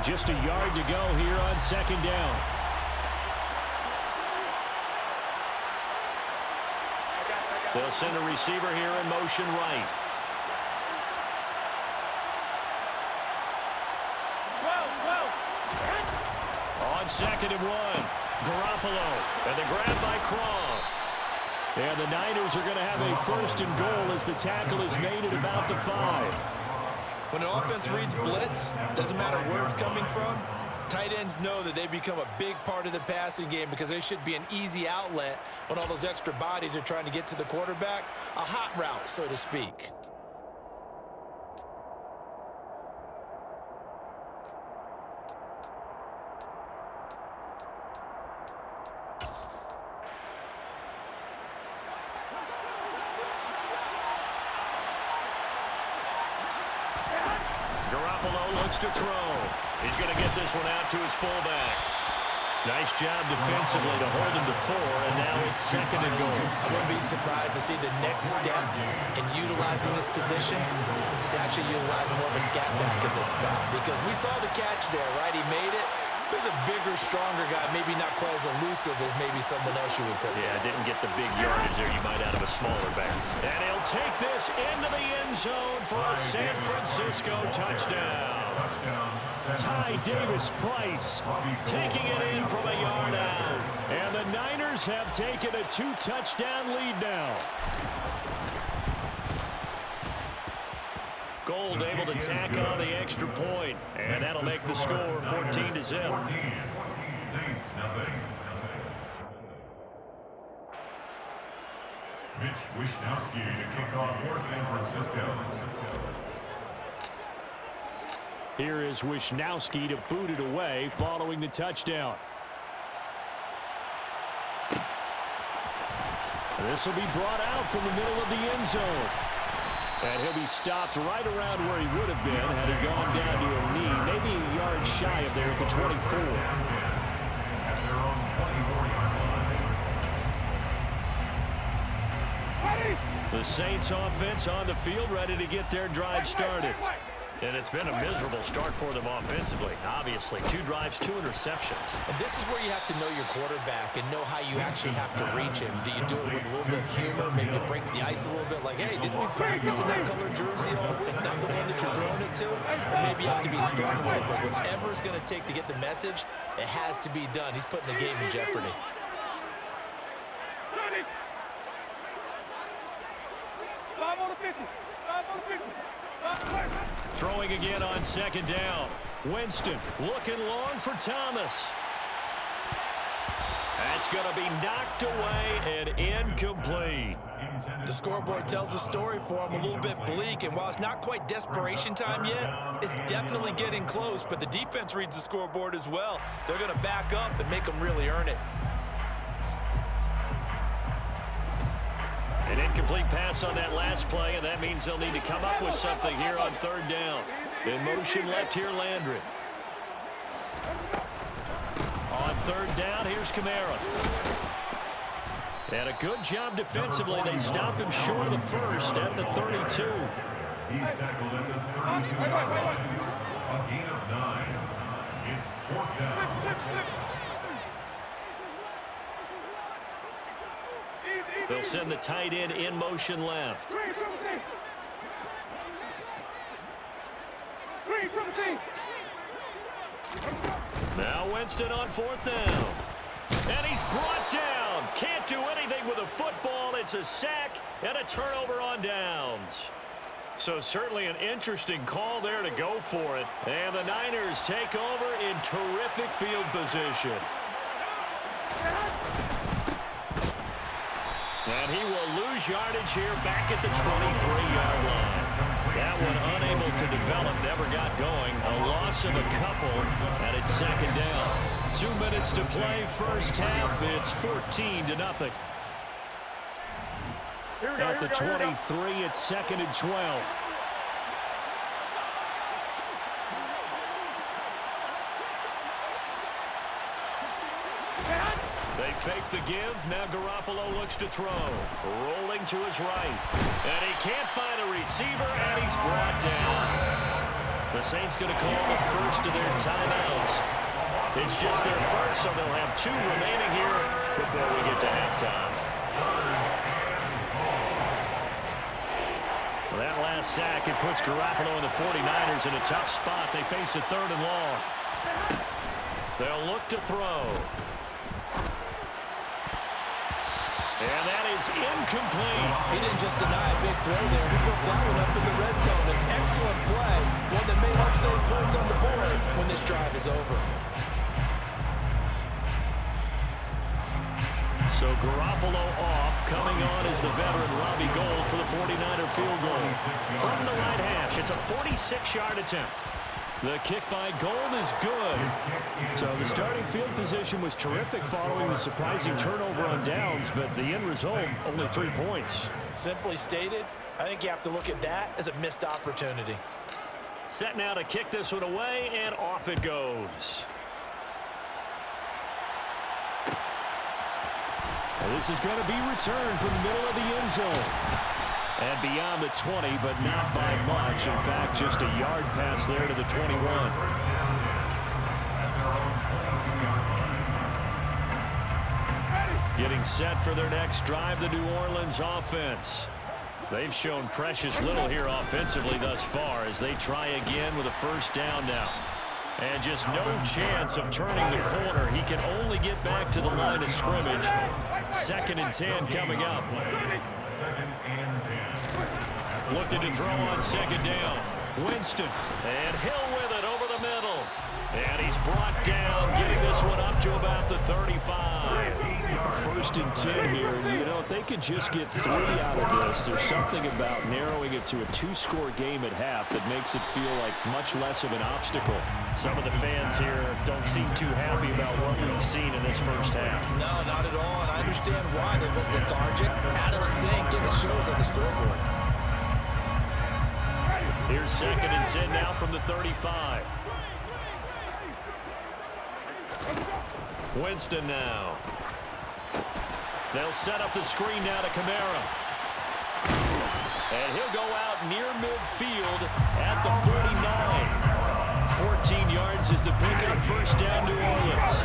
just a yard to go here on second down. They'll send a receiver here in motion right. On second and one, Garoppolo, and the grab by Croft. And the Niners are going to have a first and goal as the tackle is made at about the 5. When an offense reads blitz, doesn't matter where it's coming from, tight ends know that they become a big part of the passing game because they should be an easy outlet when all those extra bodies are trying to get to the quarterback. A hot route, so to speak. To throw. He's going to get this one out to his fullback. Nice job defensively to hold him to 4, and now it's second and goal. I wouldn't be surprised to see the next step in utilizing this position is to actually utilize more of a scat back in this spot, because we saw the catch there, right? He made it. He's a bigger, stronger guy, maybe not quite as elusive as maybe someone else you would put there. Yeah, didn't get the big yardage there you might out of a smaller back. And he'll take this into the end zone for a San Francisco touchdown. Ty Davis-Price taking it in from a yard out. And the Niners have taken a 2-touchdown lead now. Gold able to tack on the extra point, and that'll make the score 14-0. Saints nothing. Mitch Wishnowsky to kick off for San Francisco. Here is Wishnowsky to boot it away following the touchdown. This will be brought out from the middle of the end zone. And he'll be stopped right around where he would have been had he gone down to a knee, maybe a yard shy of there at the 24. The Saints offense on the field, ready to get their drive started. And it's been a miserable start for them offensively. Obviously, 2 drives, 2 interceptions. And this is where you have to know your quarterback and know how you actually have to reach him. Do you do it with a little bit of humor? Maybe you break the ice a little bit like, hey, didn't we practice in that color jersey all week? Not the one that you're throwing it to? Or maybe you have to be stern with it, but whatever it's going to take to get the message, it has to be done. He's putting the game in jeopardy. Throwing again on second down. Winston looking long for Thomas. That's going to be knocked away and incomplete. The scoreboard tells a story for him, a little bit bleak, and while it's not quite desperation time yet, it's definitely getting close, but the defense reads the scoreboard as well. They're going to back up and make them really earn it. An incomplete pass on that last play, and that means they'll need to come up with something here on third down. In motion left here, Landry. On third down, here's Kamara. And a good job defensively. They stopped him short of the first at the 32. He's tackled at the 32-yard line. A gain of 9. It's 4th down. They'll send the tight end in motion left. Now Winston on 4th down. And he's brought down. Can't do anything with a football. It's a sack and a turnover on downs. So certainly an interesting call there to go for it. And the Niners take over in terrific field position. And he will lose yardage here back at the 23-yard line. That one unable to develop, never got going. A loss of a couple, and it's second down. 2 minutes to play, first half. It's 14-0. At the 23, it's second and 12. They fake the give. Now Garoppolo looks to throw. Rolling to his right. And he can't find a receiver, and he's brought down. The Saints going to call the first of their timeouts. It's just their first, so they'll have 2 remaining here before we get to halftime. Well, that last sack, it puts Garoppolo and the 49ers in a tough spot. They face a 3rd and long. They'll look to throw. And that is incomplete. He didn't just deny a big throw there. He put that one up in the red zone. An excellent play. One that may help save points on the board when this drive is over. So Garoppolo off. Coming on is the veteran Robbie Gould for the 49er field goal. From the right hash, it's a 46-yard attempt. The kick by Gould is good. So the starting field position was terrific following the surprising turnover on downs, but the end result, only 3 points. Simply stated, I think you have to look at that as a missed opportunity. Set now to kick this one away, and off it goes. Well, this is going to be returned from the middle of the end zone. And beyond the 20, but not by much. In fact, just a yard pass there to the 21. Getting set for their next drive, the New Orleans offense. They've shown precious little here offensively thus far as they try again with a first down now. And just no chance of turning the corner. He can only get back to the line of scrimmage. 2nd and 10 coming up. 2nd and 10. Looking to throw on 2nd down. Winston. And Hill with it over the middle. And he's brought down, getting this one up to about the 35. 1st and 10 here. You know, if they could just get 3 out of this, there's something about narrowing it to a 2-score game at half that makes it feel like much less of an obstacle. Some of the fans here don't seem too happy about what we've seen in this first half. No, not at all, and I understand why they look lethargic, out of sync, and it shows on the scoreboard. Here's 2nd and 10 now from the 35. Winston now. They'll set up the screen now to Kamara. And he'll go out near midfield at the 49. 14 yards is the pickup, first down, New Orleans.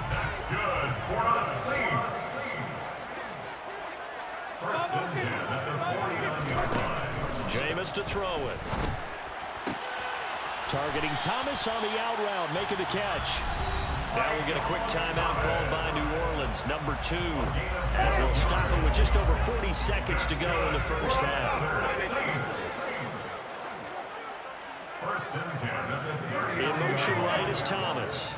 That's good for the Saints. 1st and 10 at the 49-yard line. Jameis to throw it. Targeting Thomas on the out route, making the catch. Now we'll get a quick timeout called by New Orleans, number 2, as they'll stop it with just over 40 seconds to go in the first half. 1st and 10 at the 30. In motion right is Thomas.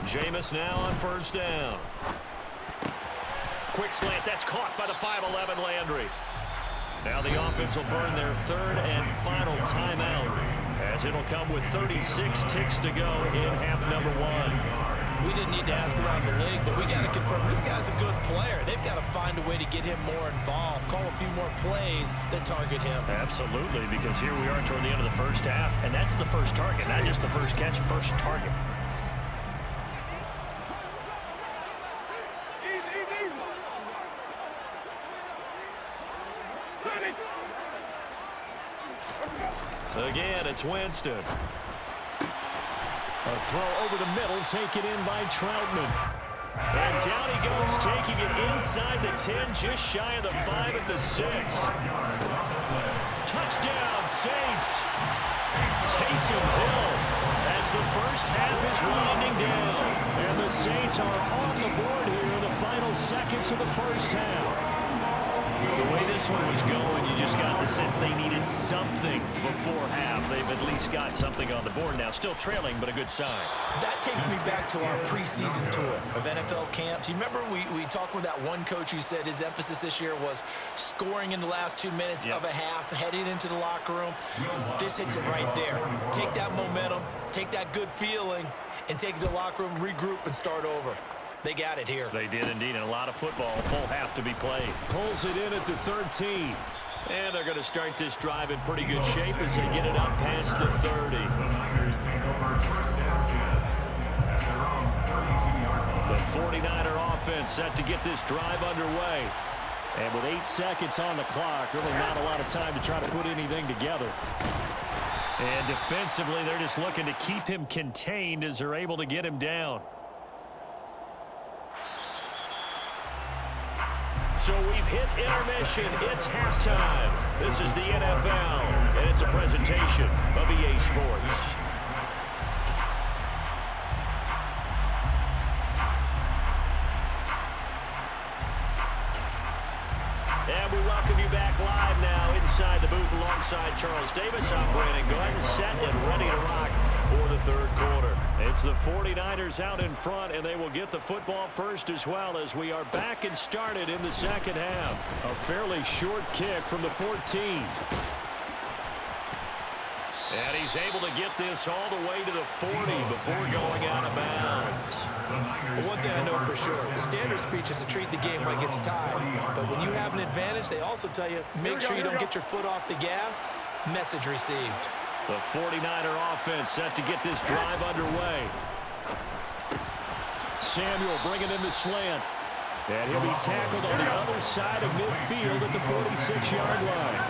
Jameis now on first down. Quick slant, that's caught by the 5'11" Landry. Now the offense will burn their 3rd and final timeout, as it'll come with 36 ticks to go in half number 1. We didn't need to ask around the league, but we got to confirm this guy's a good player. They've got to find a way to get him more involved, call a few more plays that target him. Absolutely, because here we are toward the end of the first half, and that's the first target, not just the first catch, first target. Again, it's Winston. A throw over the middle, taken in by Troutman. And down he goes, taking it inside the 10, just shy of the 5 at the 6. Touchdown, Saints. Taysom Hill as the first half is winding down. And the Saints are on the board here in the final seconds of the first half. The way this one was going, you just got the sense they needed something before half. They've at least got something on the board now. Still trailing, but a good sign. That takes me back to our preseason tour of NFL camps. You remember we talked with that one coach who said his emphasis this year was scoring in the last 2 minutes of a half, heading into the locker room. This hits it right there. Take that momentum, take that good feeling, and take it to the locker room, regroup, and start over. They got it here. They did indeed, and a lot of football, full half to be played. Pulls it in at the 13. And they're going to start this drive in pretty good shape as they get it up past the 30. The Niners take over first down 10 at their own 32-yard line. The 49er offense set to get this drive underway. And with 8 seconds on the clock, really not a lot of time to try to put anything together. And defensively, they're just looking to keep him contained as they're able to get him down. So we've hit intermission. It's halftime. This is the NFL, and it's a presentation of EA Sports. And we welcome you back live now inside the booth alongside Charles Davis. I'm Brandon Gordon, set and ready to rock for the third quarter. It's the 49ers out in front, and they will get the football first as well as we are back and started in the second half. A fairly short kick from the 14. And he's able to get this all the way to the 40 before going out of bounds. Well, one thing I know for sure, the standard speech is to treat the game like it's tied. But when you have an advantage, they also tell you, make sure you don't get your foot off the gas. Message received. The 49er offense set to get this drive underway. Samuel bringing in the slant. And he'll be tackled on the other side of midfield at the 46-yard line.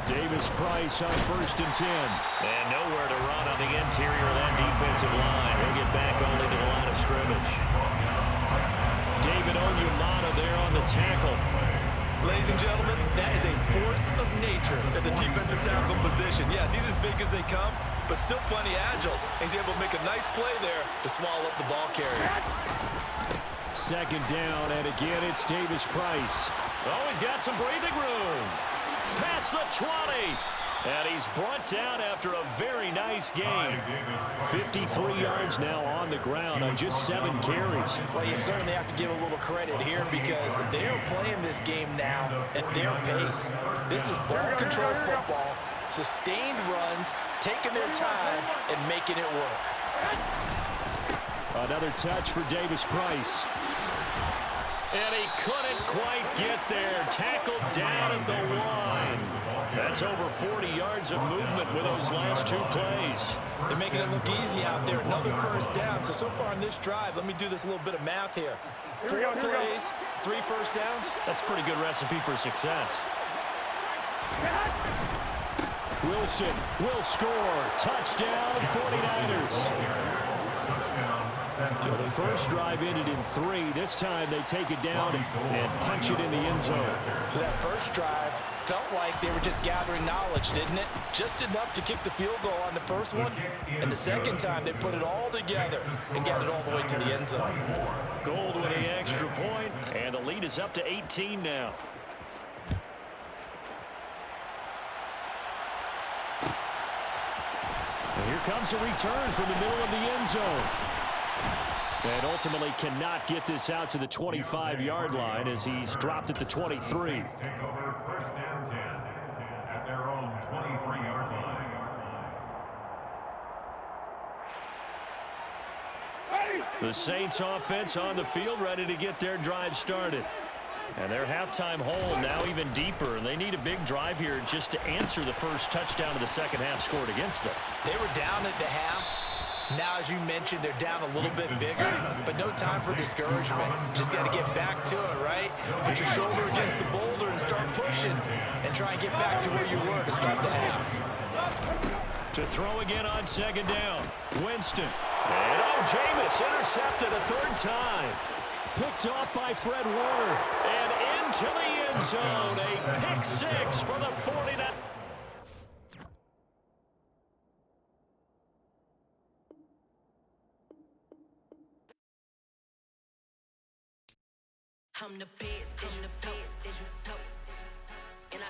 Davis Price on 1st and 10. And nowhere to run on the interior of that defensive line. He'll get back only to the line of scrimmage. David Onyemata there on the tackle. Ladies and gentlemen, that is a force of nature at the defensive tackle position. Yes, he's as big as they come, but still plenty agile. He's able to make a nice play there to swallow up the ball carrier. Second down, and again it's Davis Price. Oh, he's got some breathing room. Past the 20. And he's brought down after a very nice game. 53 yards now on the ground on just 7 carries. Well, you certainly have to give a little credit here because they are playing this game now at their pace. This is ball-controlled football, sustained runs, taking their time, and making it work. Another touch for Davis Price. And he couldn't quite get there. Tackled down at the line. That's over 40 yards of movement with those last 2 plays. They're making it look easy out there. Another first down. So far on this drive, let me do this little bit of math here. 4 plays, 3 first downs. That's a pretty good recipe for success. Wilson will score. Touchdown, 49ers. So the first drive ended in 3. This time they take it down and punch it in the end zone. So that first drive felt like they were just gathering knowledge, didn't it? Just enough to kick the field goal on the first one. And the second time they put it all together and got it all the way to the end zone. Gold with the extra point, and the lead is up to 18 now. And here comes a return from the middle of the end zone. And ultimately cannot get this out to the 25-yard line as he's dropped at the 23. Take over first and 10 at their own 23-yard line. The Saints offense on the field ready to get their drive started. And their halftime hole now even deeper. And they need a big drive here just to answer the first touchdown of the second half scored against them. They were down at the half. Now, as you mentioned, they're down a little bit bigger, but no time for discouragement. Just got to get back to it, right? Put your shoulder against the boulder and start pushing and try and get back to where you were to start the half. To throw again on second down. Winston. And Jameis intercepted a 3rd time. Picked off by Fred Warner. And into the end zone. A pick 6 for the 49ers. I'm the best, and I